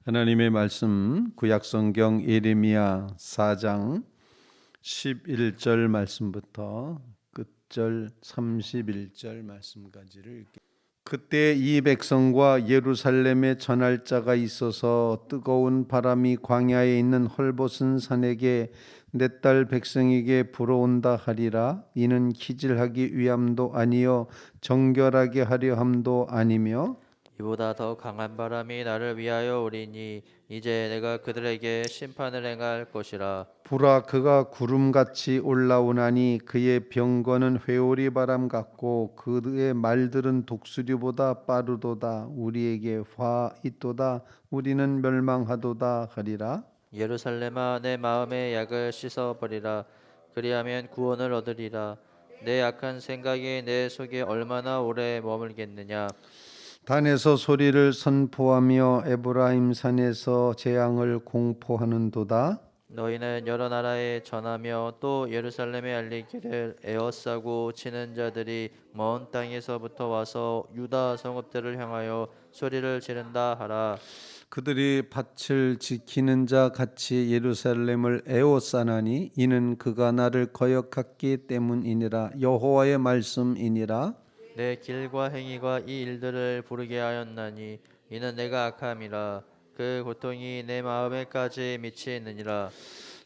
하나님의 말씀 구약성경 예레미야 4장 11절 말씀부터 끝절 31절 말씀까지를 읽겠습니다. 그때 이 백성과 예루살렘에 전할 자가 있어서 뜨거운 바람이 광야에 있는 헐벗은 산에게 내 딸 백성에게 불어온다 하리라. 이는 기질하기 위함도 아니요 정결하게 하려 함도 아니며 이보다 더 강한 바람이 나를 위하여 오리니 이제 내가 그들에게 심판을 행할 것이라. 보라 그가 구름같이 올라오나니 그의 병거는 회오리 바람 같고 그의 말들은 독수리보다 빠르도다. 우리에게 화 있도다. 우리는 멸망하도다 하리라. 예루살렘아, 내 마음의 약을 씻어버리라. 그리하면 구원을 얻으리라. 내 악한 생각이 내 속에 얼마나 오래 머물겠느냐. 단에서 소리를 선포하며 에브라임 산에서 재앙을 공포하는도다. 너희는 여러 나라에 전하며 또 예루살렘에 알리기를 에워싸고 치는 자들이 먼 땅에서부터 와서 유다 성읍들을 향하여 소리를 지른다 하라. 그들이 밭을 지키는 자 같이 예루살렘을 에워싸나니 이는 그가 나를 거역했기 때문이니라. 여호와의 말씀이니라. 내 길과 행위가 이 일들을 부르게 하였나니 이는 내가 악함이라. 그 고통이 내 마음에까지 미치느니라.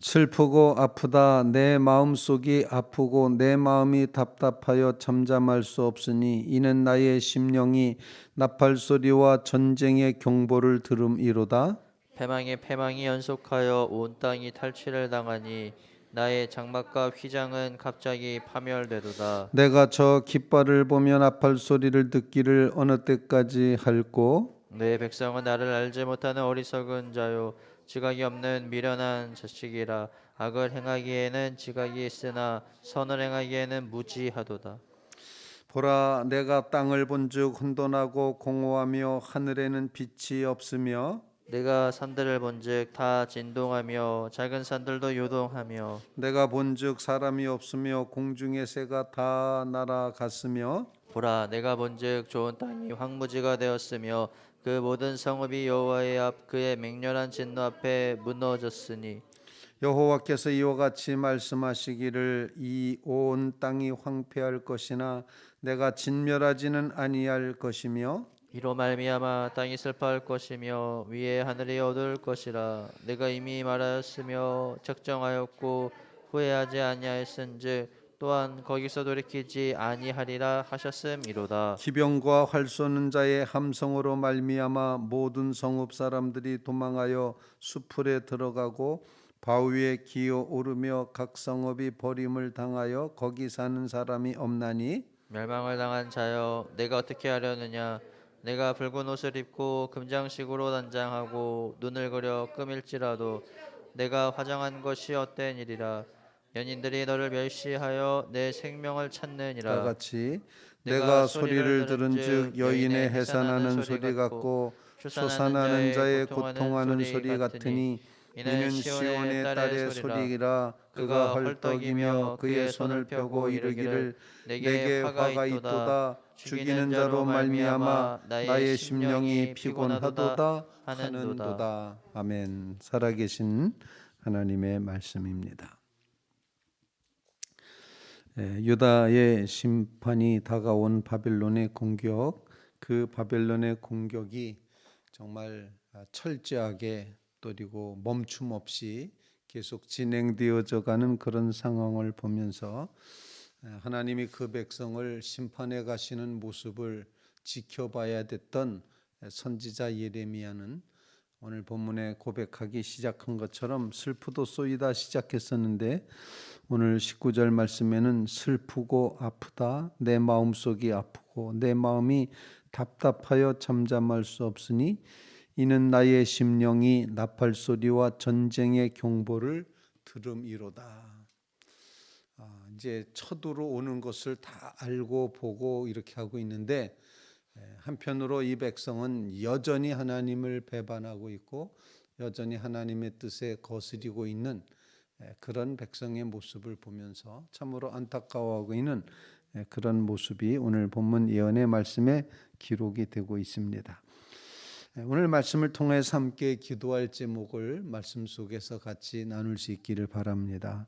슬프고 아프다. 내 마음속이 아프고 내 마음이 답답하여 잠잠할 수 없으니 이는 나의 심령이 나팔 소리와 전쟁의 경보를 들음이로다. 패망이 연속하여 온 땅이 탈취를 당하니 나의 장막과 휘장은 갑자기 파멸되도다. 내가 저 깃발을 보며 나팔 소리를 듣기를 어느 때까지 할꼬. 내 백성은 나를 알지 못하는 어리석은 자요 지각이 없는 미련한 자식이라. 악을 행하기에는 지각이 있으나 선을 행하기에는 무지하도다. 보라 내가 땅을 본즉 혼돈하고 공허하며 하늘에는 빛이 없으며 내가 산들을 본즉 다 진동하며 작은 산들도 요동하며 내가 본즉 사람이 없으며 공중의 새가 다 날아갔으며 보라 내가 본즉 좋은 땅이 황무지가 되었으며 그 모든 성읍이 여호와의 앞 그의 맹렬한 진노 앞에 무너졌으니 여호와께서 이와 같이 말씀하시기를 이 온 땅이 황폐할 것이나 내가 진멸하지는 아니할 것이며 이로 말미암아 땅이 슬퍼할 것이며 위에 하늘이 어두울 것이라. 내가 이미 말하였으며 책정하였고 후회하지 아니하였은즉 또한 거기서 돌이키지 아니하리라 하셨음이로다. 기병과 활 쏘는 자의 함성으로 말미암아 모든 성읍 사람들이 도망하여 수풀에 들어가고 바위에 기어 오르며 각 성읍이 버림을 당하여 거기 사는 사람이 없나니 멸망을 당한 자여 내가 어떻게 하려느냐. 내가 붉은 옷을 입고 금장식으로 단장하고 눈을 그려 끔일지라도 내가 화장한 것이 헛된 일이라. 연인들이 너를 멸시하여 내 생명을 다 찾느니라. 같이 내가 내가 소리를 소리를 들은즉 들은즉 여인의 여인의 해산하는 해산하는 소리 소리 같고 같고 출산하는 솟아나는 자의 고통하는 고통하는 소리 소리 같으니 같으니 이는 이는 시온의 시온의 딸의 딸의 소리라. 소리라. 그가 그가 헐떡이며 헐떡이며 그의 그의 손을 손을 펴고 펴고 이르기를 이르기를 내게 내게 화가 화가 있도다. 있도다. 죽이는 죽이는 자로 자로 말미암아 말미암아 나의 나의 심령이 심령이 피곤하도다 피곤하도다 하는도다. 하는도다. 아멘. 살아계신 하나님의 말씀입니다. 유다의 심판이 다가온 바벨론의 공격, 그 바벨론의 공격이 정말 철저하게 그리고 멈춤 없이 계속 진행되어져 가는 그런 상황을 보면서 하나님이 그 백성을 심판해 가시는 모습을 지켜봐야 됐던 선지자 예레미야는 오늘 본문에 고백하기 시작한 것처럼 슬프도 쏘이다 시작했었는데 오늘 19절 말씀에는 슬프고 아프다. 내 마음속이 아프고 내 마음이 답답하여 잠잠할 수 없으니 이는 나의 심령이 나팔 소리와 전쟁의 경보를 들음이로다. 이제 쳐들어 오는 것을 다 알고 보고 이렇게 하고 있는데 한편으로 이 백성은 여전히 하나님을 배반하고 있고 여전히 하나님의 뜻에 거스리고 있는 그런 백성의 모습을 보면서 참으로 안타까워하고 있는 그런 모습이 오늘 본문 예언의 말씀에 기록이 되고 있습니다. 오늘 말씀을 통해서 함께 기도할 제목을 말씀 속에서 같이 나눌 수 있기를 바랍니다.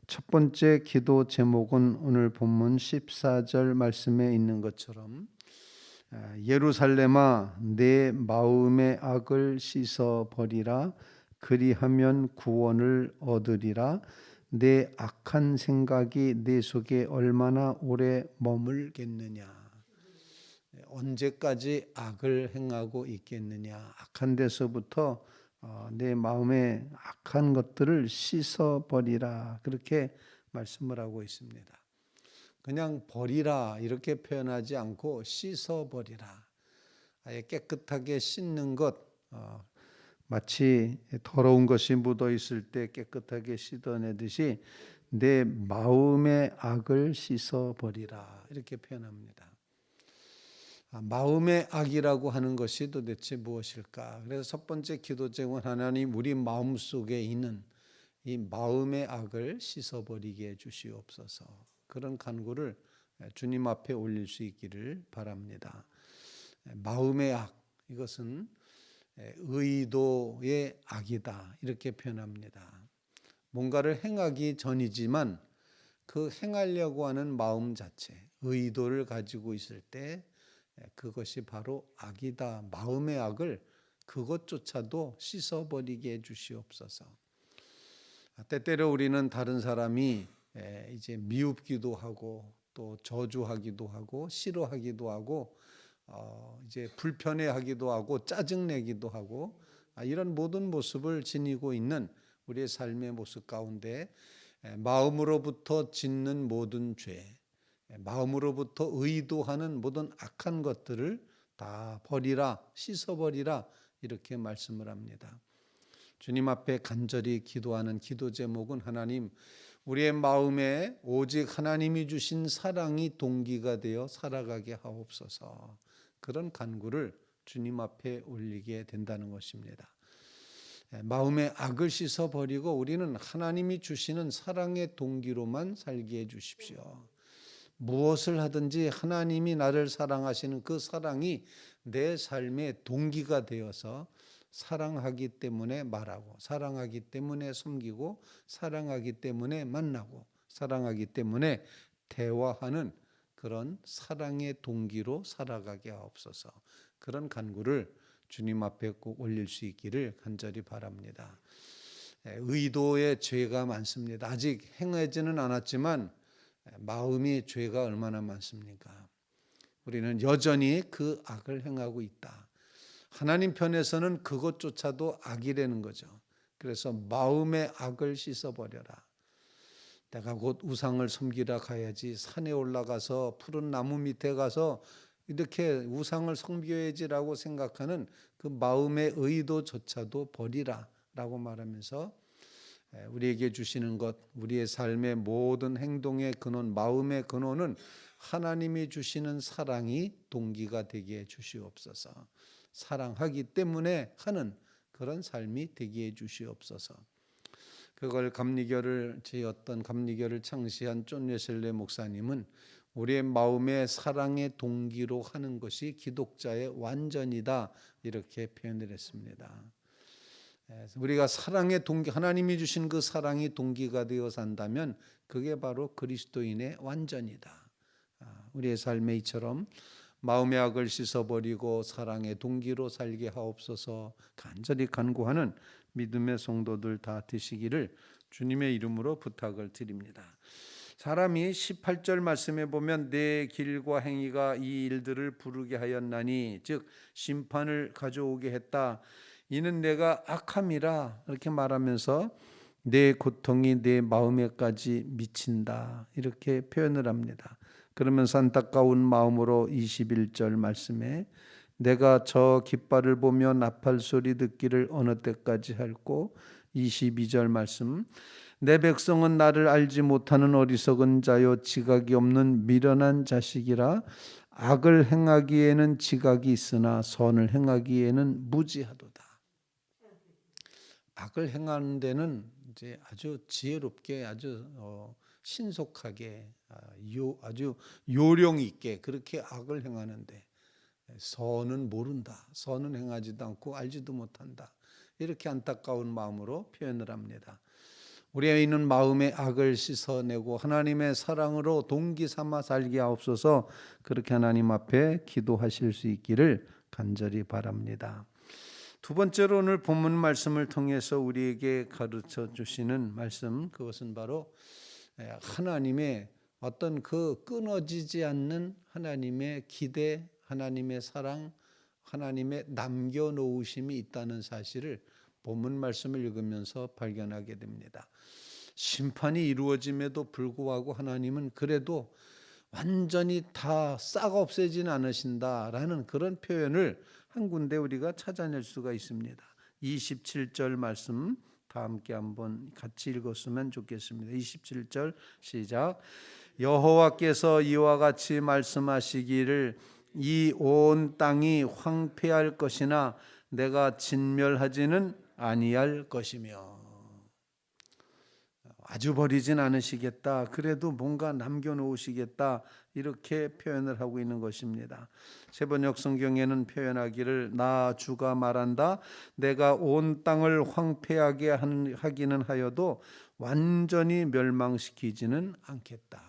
첫 번째 기도 제목은 오늘 본문 14절 말씀에 있는 것처럼 예루살렘아 내 마음의 악을 씻어 버리라 그리하면 구원을 얻으리라 내 악한 생각이 내 속에 얼마나 오래 머물겠느냐. 언제까지 악을 행하고 있겠느냐. 악한 데서부터 내 마음의 악한 것들을 씻어버리라. 그렇게 말씀을 하고 있습니다. 그냥 버리라 이렇게 표현하지 않고 씻어버리라. 아예 깨끗하게 씻는 것, 마치 더러운 것이 묻어 있을 때 깨끗하게 씻어내듯이 내 마음의 악을 씻어버리라. 이렇게 표현합니다. 마음의 악이라고 하는 것이 도대체 무엇일까? 그래서 첫 번째 기도 제목은 하나님 우리 마음 속에 있는 이 마음의 악을 씻어버리게 해주시옵소서. 그런 간구를 주님 앞에 올릴 수 있기를 바랍니다. 마음의 악, 이것은 의도의 악이다 이렇게 표현합니다. 뭔가를 행하기 전이지만 그 행하려고 하는 마음 자체, 의도를 가지고 있을 때 그것이 바로 악이다. 마음의 악을 그것조차도 씻어버리게 해주시옵소서. 때때로 우리는 다른 사람이 이제 미웁기도 하고 또 저주하기도 하고 싫어하기도 하고 이제 불편해하기도 하고 짜증내기도 하고 이런 모든 모습을 지니고 있는 우리의 삶의 모습 가운데 마음으로부터 짓는 모든 죄, 마음으로부터 의도하는 모든 악한 것들을 다 버리라, 씻어버리라 이렇게 말씀을 합니다. 주님 앞에 간절히 기도하는 기도 제목은 하나님 우리의 마음에 오직 하나님이 주신 사랑이 동기가 되어 살아가게 하옵소서. 그런 간구를 주님 앞에 올리게 된다는 것입니다. 마음의 악을 씻어버리고 우리는 하나님이 주시는 사랑의 동기로만 살게 해주십시오. 무엇을 하든지 하나님이 나를 사랑하시는 그 사랑이 내 삶의 동기가 되어서 사랑하기 때문에 말하고 사랑하기 때문에 섬기고 사랑하기 때문에 만나고 사랑하기 때문에 대화하는 그런 사랑의 동기로 살아가게 하옵소서. 그런 간구를 주님 앞에 꼭 올릴 수 있기를 간절히 바랍니다. 의도의 죄가 많습니다. 아직 행하지는 않았지만 마음이 죄가 얼마나 많습니까? 우리는 여전히 그 악을 행하고 있다. 하나님 편에서는 그것조차도 악이라는 거죠. 그래서 마음의 악을 씻어버려라. 내가 곧 우상을 섬기러 가야지, 산에 올라가서 푸른 나무 밑에 가서 이렇게 우상을 섬겨야지라고 생각하는 그 마음의 의도조차도 버리라 라고 말하면서 우리에게 주시는 것, 우리의 삶의 모든 행동의 근원, 마음의 근원은 하나님이 주시는 사랑이 동기가 되게 해 주시옵소서. 사랑하기 때문에 하는 그런 삶이 되게 해 주시옵소서. 그걸 제 어떤 감리교를 창시한 존 웨슬리 목사님은 우리의 마음의 사랑의 동기로 하는 것이 기독자의 완전이다 이렇게 표현을 했습니다. 우리가 사랑의 동기, 하나님이 주신 그 사랑이 동기가 되어 산다면 그게 바로 그리스도인의 완전이다. 우리의 삶에 이처럼 마음의 악을 씻어버리고 사랑의 동기로 살게 하옵소서 간절히 간구하는 믿음의 성도들 다 되시기를 주님의 이름으로 부탁을 드립니다. 사람이 18절 말씀에 보면 내 길과 행위가 이 일들을 부르게 하였나니 즉 심판을 가져오게 했다. 이는 내가 악함이라 이렇게 말하면서 내 고통이 내 마음에까지 미친다 이렇게 표현을 합니다. 그러면서 안타까운 마음으로 21절 말씀에 내가 저 깃발을 보며 나팔 소리 듣기를 어느 때까지 할꼬. 22절 말씀 내 백성은 나를 알지 못하는 어리석은 자요 지각이 없는 미련한 자식이라 악을 행하기에는 지각이 있으나 선을 행하기에는 무지하도다. 악을 행하는 데는 이제 아주 지혜롭게 아주 신속하게 아주 요령 있게 그렇게 악을 행하는데 선은 모른다. 선은 행하지도 않고 알지도 못한다. 이렇게 안타까운 마음으로 표현을 합니다. 우리의 있는 마음의 악을 씻어내고 하나님의 사랑으로 동기 삼아 살게 하옵소서. 그렇게 하나님 앞에 기도하실 수 있기를 간절히 바랍니다. 두 번째로 오늘 본문 말씀을 통해서 우리에게 가르쳐 주시는 말씀, 그것은 바로 하나님의 어떤 그 끊어지지 않는 하나님의 기대, 하나님의 사랑, 하나님의 남겨놓으심이 있다는 사실을 본문 말씀을 읽으면서 발견하게 됩니다. 심판이 이루어짐에도 불구하고 하나님은 그래도 완전히 다 싹 없애지는 않으신다라는 그런 표현을 한 군데 우리가 찾아낼 수가 있습니다. 27절 말씀 다 함께 한번 같이 읽었으면 좋겠습니다. 27절 시작. 여호와께서 이와 같이 말씀하시기를 이 온 땅이 황폐할 것이나 내가 진멸하지는 아니할 것이며, 아주 버리진 않으시겠다. 그래도 뭔가 남겨놓으시겠다. 이렇게 표현을 하고 있는 것입니다. 세번역 성경에는 표현하기를 나 주가 말한다. 내가 온 땅을 황폐하게 하기는 하여도 완전히 멸망시키지는 않겠다.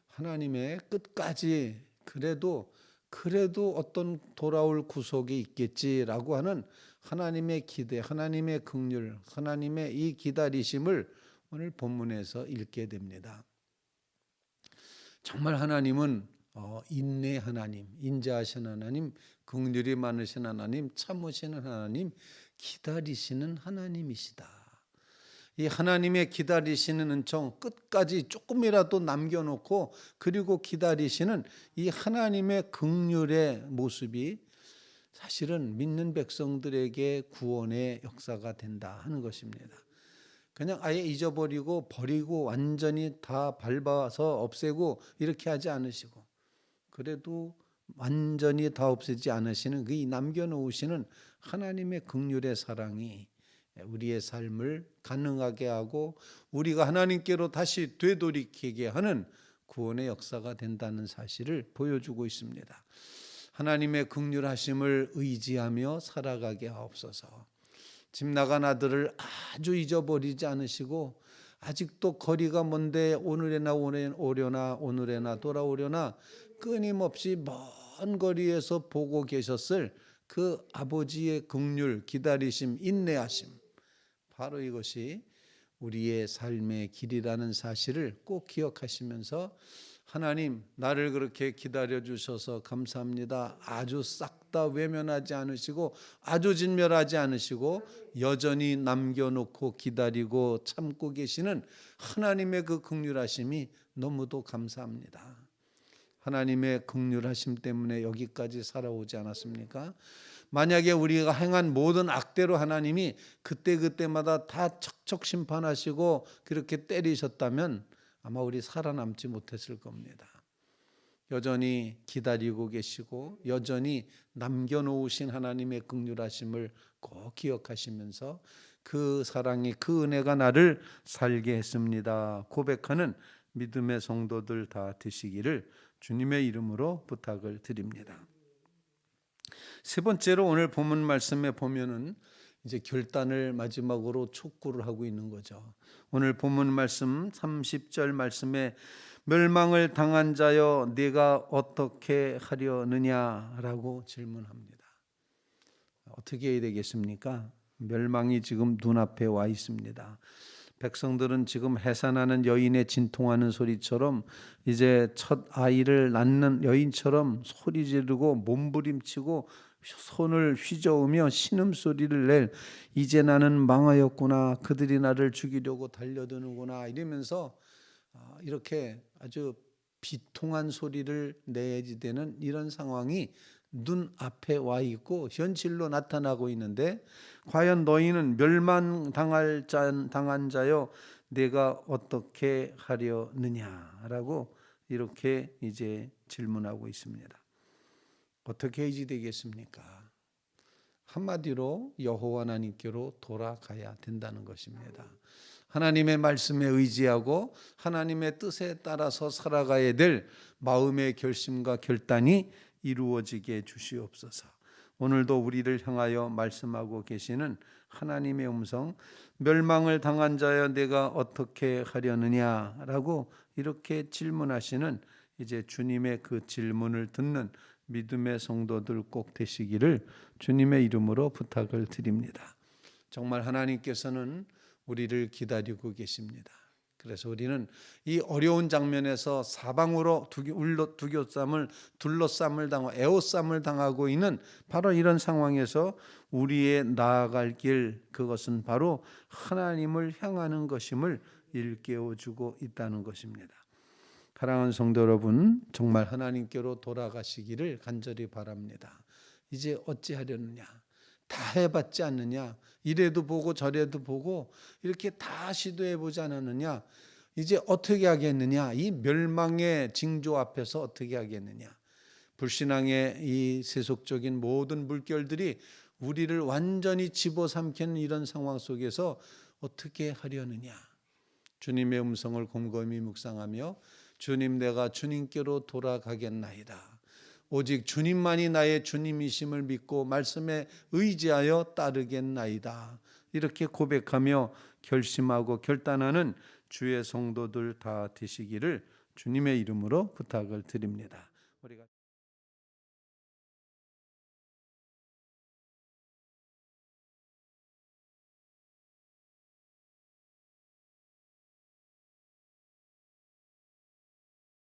하나님의 끝까지 그래도 어떤 돌아올 구속이 있겠지라고 하는 하나님의 기대, 하나님의 긍휼, 하나님의 이 기다리심을 오늘 본문에서 읽게 됩니다. 정말 하나님은 인내 하나님, 인자하신 하나님, 긍휼이 많으신 하나님, 참으시는 하나님, 기다리시는 하나님이시다. 이 하나님의 기다리시는 은총, 끝까지 조금이라도 남겨놓고 그리고 기다리시는 이 하나님의 긍휼의 모습이 사실은 믿는 백성들에게 구원의 역사가 된다 하는 것입니다. 그냥 아예 잊어버리고 버리고 완전히 다 밟아서 없애고 이렇게 하지 않으시고, 그래도 완전히 다 없애지 않으시는 그 남겨놓으시는 하나님의 긍휼의 사랑이 우리의 삶을 가능하게 하고 우리가 하나님께로 다시 되돌이키게 하는 구원의 역사가 된다는 사실을 보여주고 있습니다. 하나님의 긍휼하심을 의지하며 살아가게 하옵소서. 집 나간 아들을 아주 잊어버리지 않으시고 아직도 거리가 먼데 오늘에나 오려나 오늘에나 돌아오려나 끊임없이 먼 거리에서 보고 계셨을 그 아버지의 긍휼, 기다리심, 인내하심, 바로 이것이 우리의 삶의 길이라는 사실을 꼭 기억하시면서 하나님, 나를 그렇게 기다려 주셔서 감사합니다. 아주 싹 다 외면하지 않으시고 아주 진멸하지 않으시고 여전히 남겨놓고 기다리고 참고 계시는 하나님의 그 긍휼하심이 너무도 감사합니다. 하나님의 긍휼하심 때문에 여기까지 살아오지 않았습니까? 만약에 우리가 행한 모든 악대로 하나님이 그때마다 다 척척 심판하시고 그렇게 때리셨다면 아마 우리 살아남지 못했을 겁니다. 여전히 기다리고 계시고 여전히 남겨놓으신 하나님의 긍휼하심을 꼭 기억하시면서 그 사랑이, 그 은혜가 나를 살게 했습니다 고백하는 믿음의 성도들 다 되시기를 주님의 이름으로 부탁을 드립니다. 세 번째로 오늘 본문 말씀에 보면은 이제 결단을 마지막으로 촉구를 하고 있는 거죠. 오늘 본문 말씀 30절 말씀에 멸망을 당한 자여 네가 어떻게 하려느냐라고 질문합니다. 어떻게 해야 되겠습니까? 멸망이 지금 눈앞에 와 있습니다. 백성들은 지금 해산하는 여인의 진통하는 소리처럼 이제 첫 아이를 낳는 여인처럼 소리 지르고 몸부림치고 손을 휘저으며 신음소리를 낼, 이제 나는 망하였구나, 그들이 나를 죽이려고 달려드는구나 이러면서 이렇게 아주 비통한 소리를 내야지 되는 이런 상황이 눈앞에 와 있고 현실로 나타나고 있는데, 과연 너희는 당한 자여 내가 어떻게 하려느냐라고 이렇게 이제 질문하고 있습니다. 어떻게 해야지 되겠습니까? 한마디로 여호와 하나님께로 돌아가야 된다는 것입니다. 하나님의 말씀에 의지하고 하나님의 뜻에 따라서 살아가야 될 마음의 결심과 결단이 이루어지게 해주시옵소서. 오늘도 우리를 향하여 말씀하고 계시는 하나님의 음성, 멸망을 당한 자여 내가 어떻게 하려느냐라고 이렇게 질문하시는 이제 주님의 그 질문을 듣는 믿음의 성도들 꼭 되시기를 주님의 이름으로 부탁을 드립니다. 정말 하나님께서는 우리를 기다리고 계십니다. 그래서 우리는 이 어려운 장면에서 사방으로 둘러쌈을 당하고 애호쌈을 당하고 있는 바로 이런 상황에서 우리의 나아갈 길, 그것은 바로 하나님을 향하는 것임을 일깨워주고 있다는 것입니다. 사랑하는 성도 여러분, 정말 하나님께로 돌아가시기를 간절히 바랍니다. 이제 어찌하려느냐? 다 해봤지 않느냐? 이래도 보고 저래도 보고 이렇게 다 시도해보지 않았느냐? 이제 어떻게 하겠느냐? 이 멸망의 징조 앞에서 어떻게 하겠느냐? 불신앙의 이 세속적인 모든 물결들이 우리를 완전히 집어삼키는 이런 상황 속에서 어떻게 하려느냐? 주님의 음성을 곰곰이 묵상하며 주님, 내가 주님께로 돌아가겠나이다. 오직 주님만이 나의 주님이심을 믿고 말씀에 의지하여 따르겠나이다. 이렇게 고백하며 결심하고 결단하는 주의 성도들 다 되시기를 주님의 이름으로 부탁을 드립니다.